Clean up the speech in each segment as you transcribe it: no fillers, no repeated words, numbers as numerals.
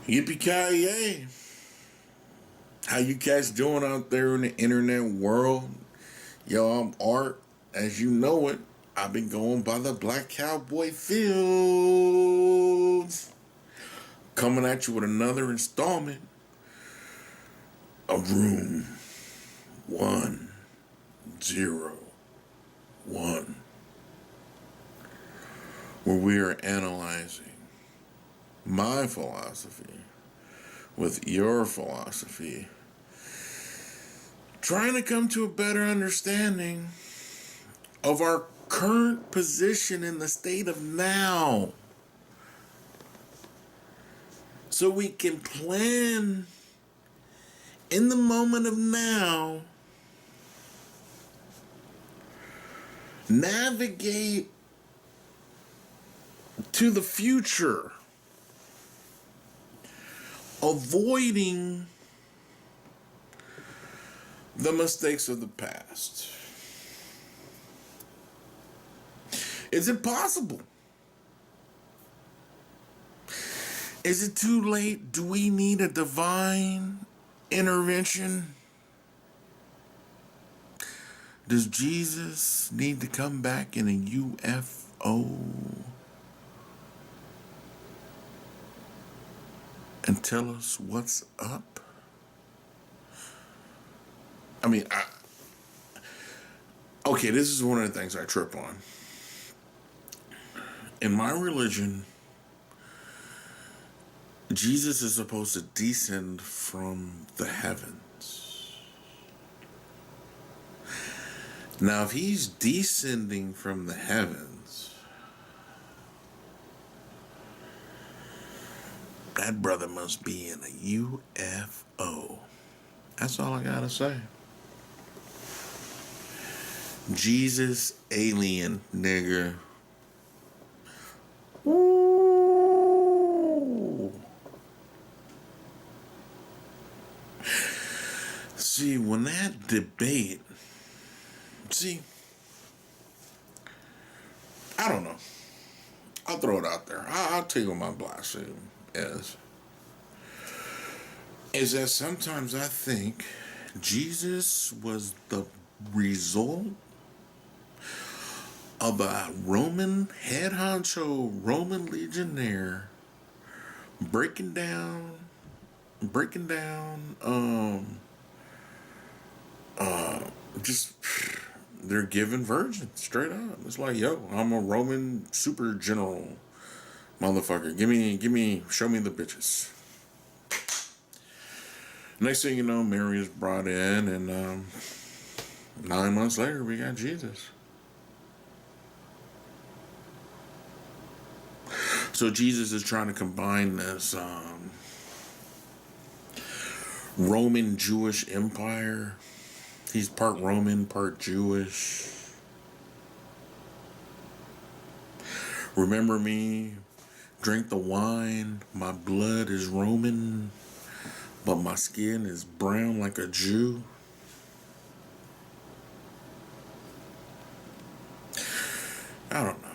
Yippee-ki-yay! How you guys doing out there in the internet world? Yo, I'm Art. As you know it, I've been going by the Black Cowboy Fields. Coming at you with another installment of Room 101, where we are analyzing my philosophy with your philosophy, trying to come to a better understanding of our current position in the state of now, so we can plan in the moment of now, navigate to the future, avoiding the mistakes of the past. Is it possible? Is it too late? Do we need a divine intervention? Does Jesus need to come back in a UFO and tell us what's up? Okay, this is one of the things I trip on. In my religion, Jesus is supposed to descend from the heavens. Now, if he's descending from the heavens, that brother must be in a UFO. That's all I gotta say. Jesus alien, nigga. Ooh. See, when that debate, I don't know. I'll throw it out there. I'll tell you what my blasphemy is that sometimes I think Jesus was the result of a Roman head honcho, Roman legionnaire breaking down, just they're giving virgins straight up. It's like, yo, I'm a Roman super general, motherfucker. Show me the bitches. Next thing you know, Mary is brought in, and 9 months later, we got Jesus. So Jesus is trying to combine this Roman Jewish empire. He's part Roman, part Jewish. Remember me, drink the wine, my blood is Roman, but my skin is brown like a Jew. I don't know.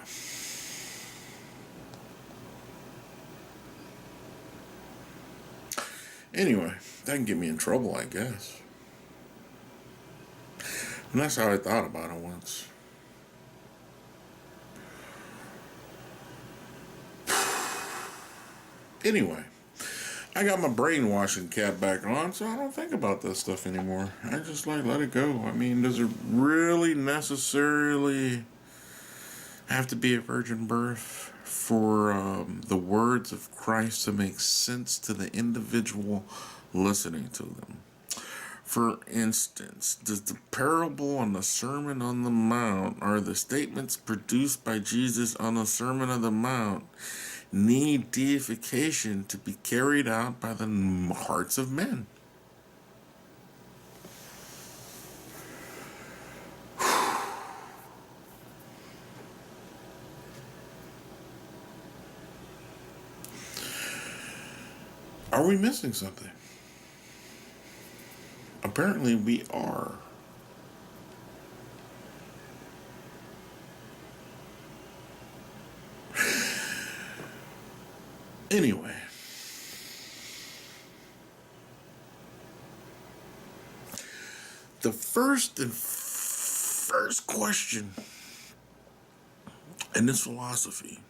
Anyway, that can get me in trouble, I guess. And that's how I thought about it once. Anyway, I got my brainwashing cap back on, so I don't think about this stuff anymore. I just let it go. I mean, does it really necessarily have to be a virgin birth for the words of Christ to make sense to the individual listening to them? For instance, does the parable on the Sermon on the Mount, or the statements produced by Jesus on the Sermon on the Mount, need deification to be carried out by the hearts of men? Are we missing something? Apparently we are. Anyway, The first question in this philosophy,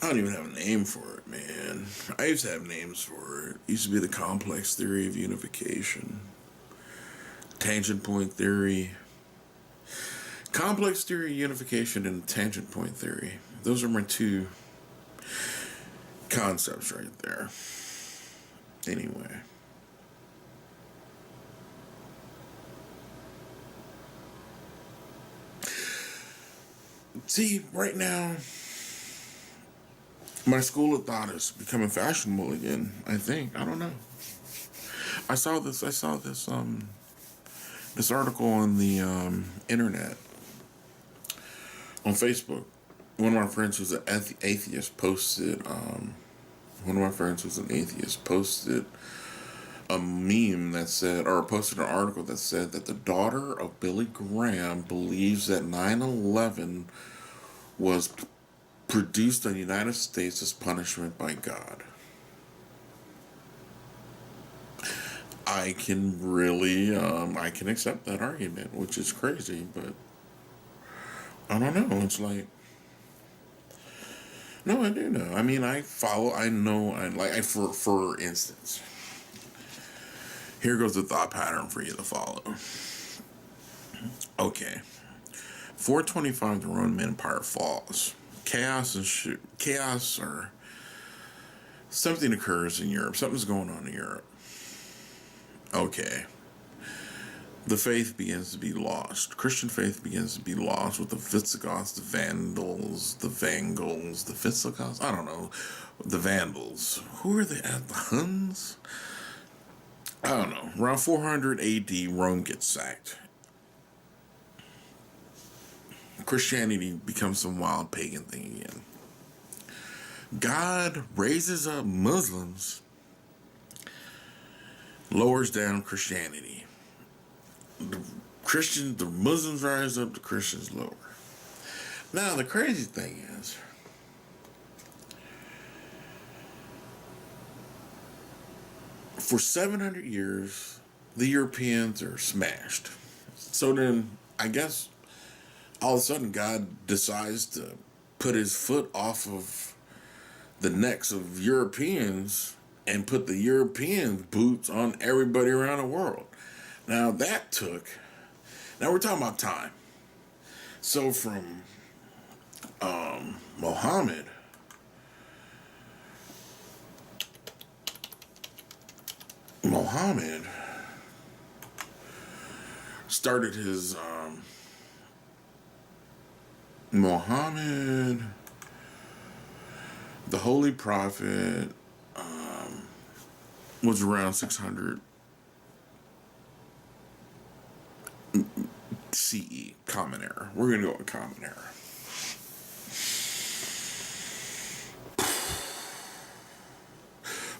I don't even have a name for it, man. I used to have names for it. It used to be the complex theory of unification, tangent point theory, complex theory of unification, and tangent point theory. Those are my two concepts right there. Anyway. See, right now, my school of thought is becoming fashionable again. I think. I don't know. I saw this. This article on the internet on Facebook. One of my friends who's an atheist posted. One of my friends who's an atheist posted a meme that said, or posted an article that said that the daughter of Billy Graham believes that 9/11 was produced in the United States as punishment by God. I can really, I can accept that argument, which is crazy, but I don't know. It's like, no, I do know. I mean, I know, for instance, here goes the thought pattern for you to follow. Okay. 425, the Roman Empire falls. Chaos or something occurs in Europe. Something's going on in Europe. Okay. The faith begins to be lost. Christian faith begins to be lost with the Visigoths, the Vandals, the Visigoths? I don't know. The Vandals. Who are they? The Huns? I don't know. Around 400 AD, Rome gets sacked. Christianity becomes some wild pagan thing again. God raises up Muslims, lowers down Christianity. The Muslims rise up, the Christians lower. Now, the crazy thing is, for 700 years, the Europeans are smashed. So then, I guess, all of a sudden, God decides to put his foot off of the necks of Europeans and put the European boots on everybody around the world. Now we're talking about time. So from Muhammad started his the Holy Prophet, was around 600 CE, Common Era. We're going to go with Common Era.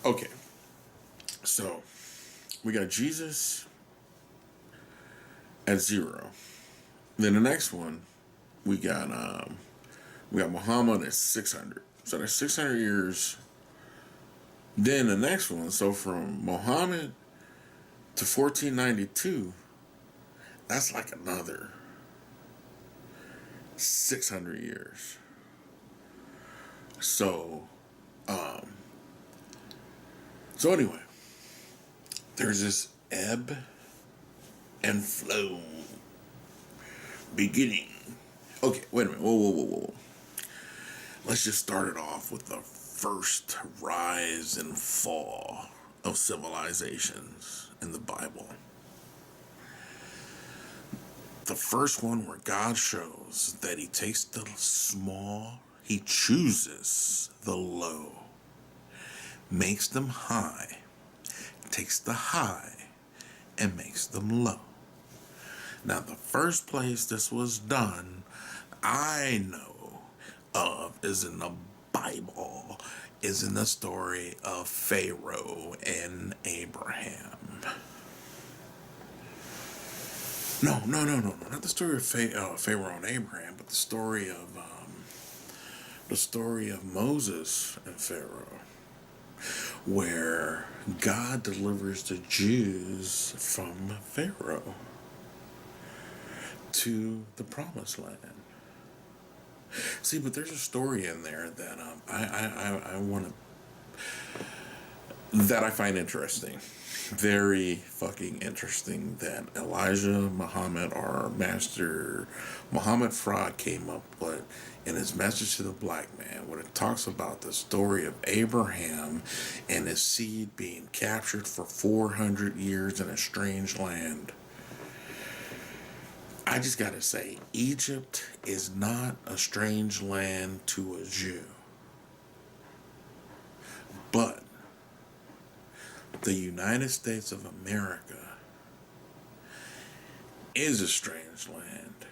Okay, so we got Jesus at 0. Then the next one, we got Muhammad at 600. So that's 600 years. Then the next one, so from Muhammad to 1492, that's like another 600 years. So anyway, there's this ebb and flow beginning. Okay, wait a minute. Whoa. Let's just start it off with the first rise and fall of civilizations in the Bible. The first one where God shows that he takes the small, he chooses the low, makes them high, takes the high, and makes them low. Now, the first place this was done, I know of, is in the Bible, is in the story of Pharaoh and Abraham. No, not the story of Pharaoh and Abraham, but the story of Moses and Pharaoh. where God delivers the Jews from Pharaoh to the promised land. See, but there's a story in there that I want to that I find interesting, very fucking interesting. That Elijah Muhammad, our master Muhammad Fraud, came up with in his message to the black man, when it talks about the story of Abraham and his seed being captured for 400 years in a strange land. I just gotta say, Egypt is not a strange land to a Jew. But the United States of America is a strange land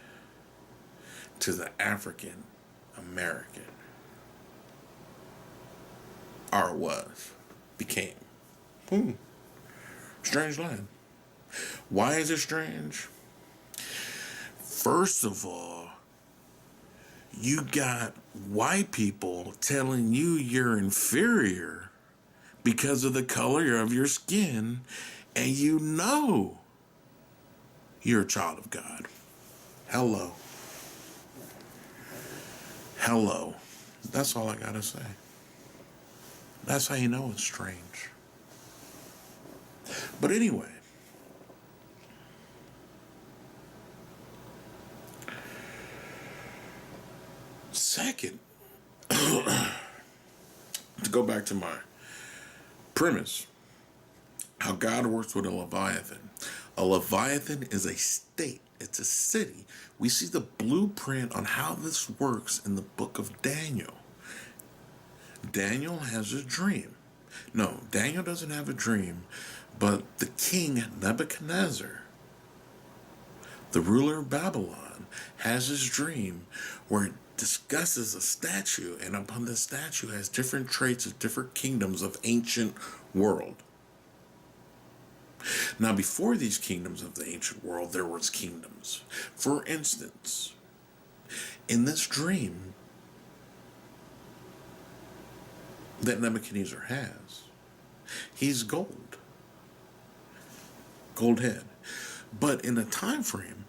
to the African American. Or was. Became. Strange land. Why is it strange? First of all, you got white people telling you you're inferior because of the color of your skin, and you know you're a child of God. Hello. Hello. That's all I gotta say. That's how you know it's strange. But anyway, second, to go back to my premise, how God works with a Leviathan. A Leviathan is a state. It's a city. We see the blueprint on how this works in the book of Daniel. Daniel has a dream. No, Daniel doesn't have a dream, but the king Nebuchadnezzar, the ruler of Babylon, has his dream where it discusses a statue, and upon the statue has different traits of different kingdoms of ancient world. Now, before these kingdoms of the ancient world, there was kingdoms. For instance, in this dream that Nebuchadnezzar has, he's gold head. But in a time frame,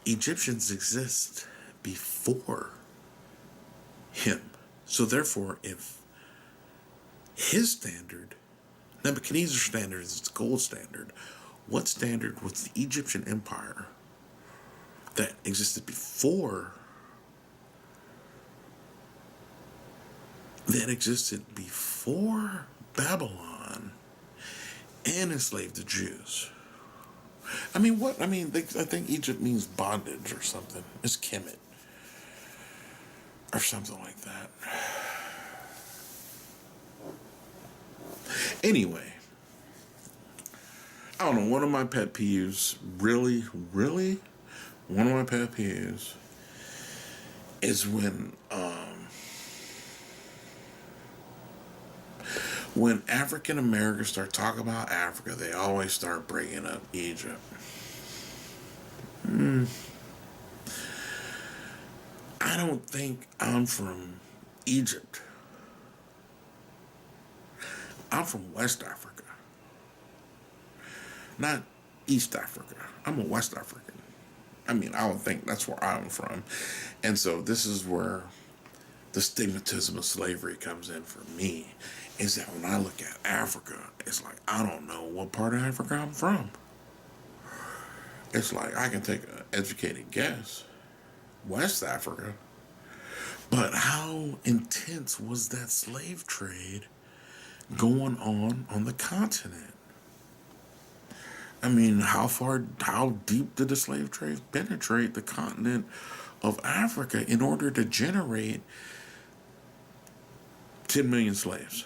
Egyptians exist before him. So therefore, if his standard, Nebuchadnezzar's standard, is its gold standard, what standard was the Egyptian empire that existed before Babylon and enslaved the Jews? I mean, what? I mean, I think Egypt means bondage or something. It's Kemet. Or something like that. Anyway, I don't know, one of my pet peeves, really, one of my pet peeves is when African Americans start talking about Africa, they always start bringing up Egypt. I don't think I'm from Egypt. I'm from West Africa. Not East Africa. I'm a West African. I mean, I don't think that's where I'm from. And so this is where the stigmatism of slavery comes in for me, is that when I look at Africa, it's like, I don't know what part of Africa I'm from. It's like, I can take an educated guess. West Africa. But how intense was that slave trade going on the continent? I mean, how deep did the slave trade penetrate the continent of Africa in order to generate 10 million slaves?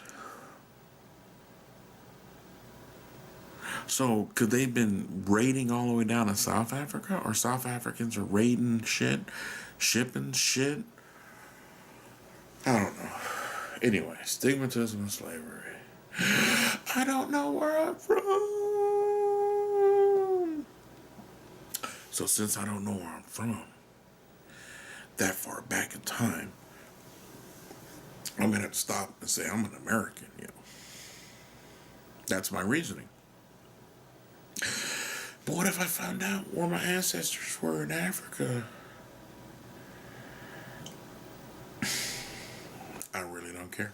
So could they have been raiding all the way down to South Africa? Or South Africans are raiding shit, shipping shit? I don't know. Anyway, stigmatism and slavery. I don't know where I'm from. So since I don't know where I'm from, that far back in time, I'm going to have to stop and say I'm an American, That's my reasoning. But what if I found out where my ancestors were in Africa? I really don't care.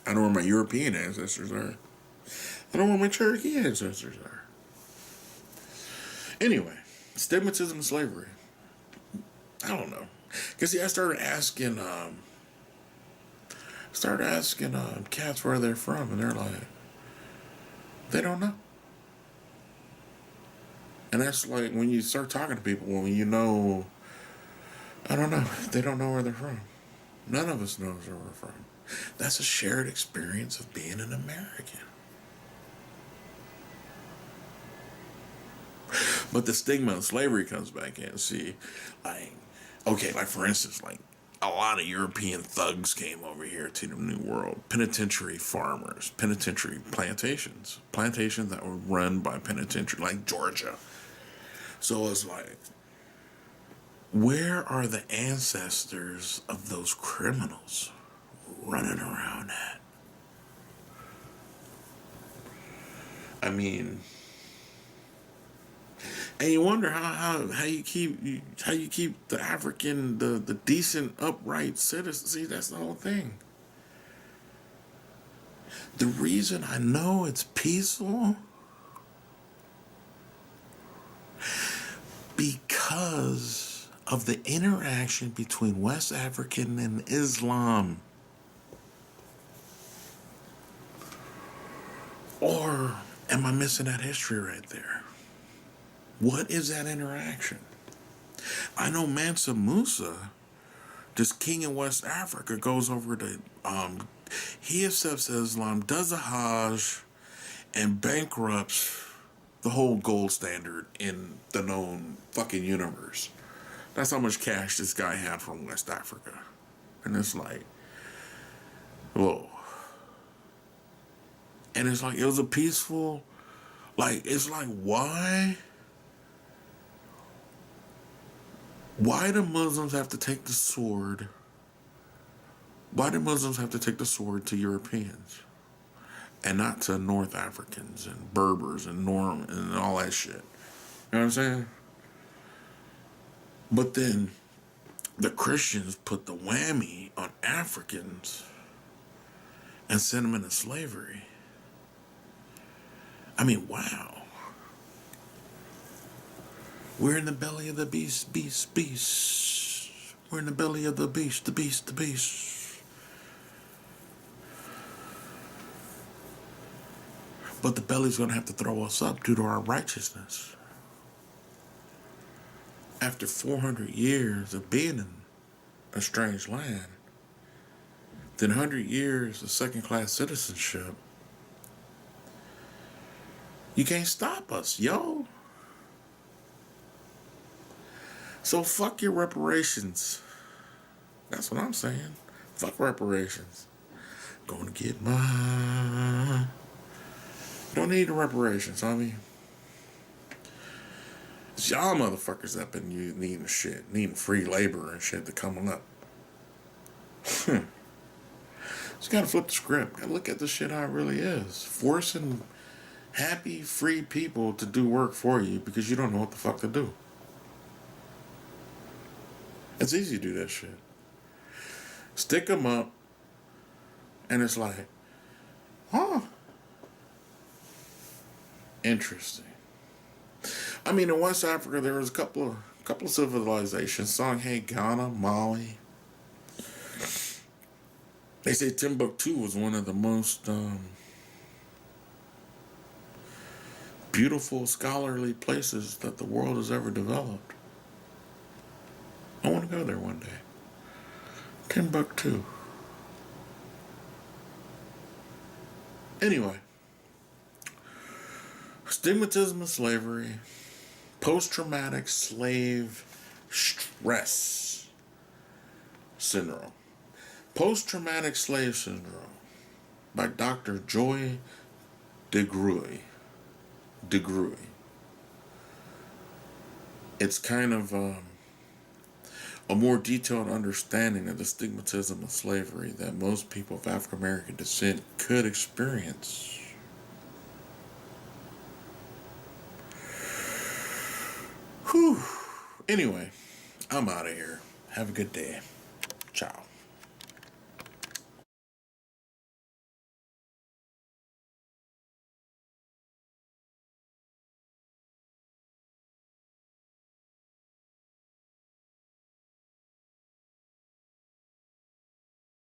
I know where my European ancestors are. I know where my Cherokee ancestors are. Anyway, stigmatism and slavery. I don't know. Because, see, I started asking cats where they're from, and they're like, they don't know. And that's like when you start talking to people, when you know, I don't know, they don't know where they're from. None of us knows where we're from. That's a shared experience of being an American. But the stigma of slavery comes back in. See, like, okay, like for instance, like a lot of European thugs came over here to the New World. Penitentiary farmers, penitentiary plantations that were run by penitentiary, like Georgia. So it's like, where are the ancestors of those criminals running around at? I mean, and you wonder how you keep the African, the decent upright citizen. See, that's the whole thing. The reason I know it's peaceful, because of the interaction between West African and Islam. Or am I missing that history right there? What is that interaction? I know Mansa Musa, this king in West Africa, goes over to, he accepts Islam, does a Hajj, and bankrupts the whole gold standard in the known fucking universe. That's how much cash this guy had from West Africa. And it's like, whoa. And it's like, it was a peaceful, like, it's like, why? Why do Muslims have to take the sword? Why do Muslims have to take the sword to Europeans? And not to North Africans and Berbers and Norm and all that shit. You know what I'm saying? But then the Christians put the whammy on Africans and sent them into slavery. I mean, wow. We're in the belly of the beast. We're in the belly of the beast. But the belly's going to have to throw us up due to our righteousness. After 400 years of being in a strange land, then 100 years of second-class citizenship, you can't stop us, yo. So fuck your reparations. That's what I'm saying. Fuck reparations. Gonna get mine. Don't need the reparations, homie. It's y'all motherfuckers that been needing shit, needing free labor and shit to come up. Just gotta flip the script. Gotta look at this shit how it really is. Forcing happy, free people to do work for you because you don't know what the fuck to do. It's easy to do that shit. Stick them up, and it's like, huh? Interesting. I mean, in West Africa, there was a couple of civilizations. Songhai, Ghana, Mali. They say Timbuktu was one of the most beautiful, scholarly places that the world has ever developed. I want to go there one day. Timbuktu. Anyway, stigmatism and slavery, post-traumatic slave stress syndrome. Post-traumatic slave syndrome by Dr. Joy DeGruy. It's kind of a more detailed understanding of the stigmatism of slavery that most people of African American descent could experience. Whew. Anyway, I'm out of here. Have a good day. Ciao.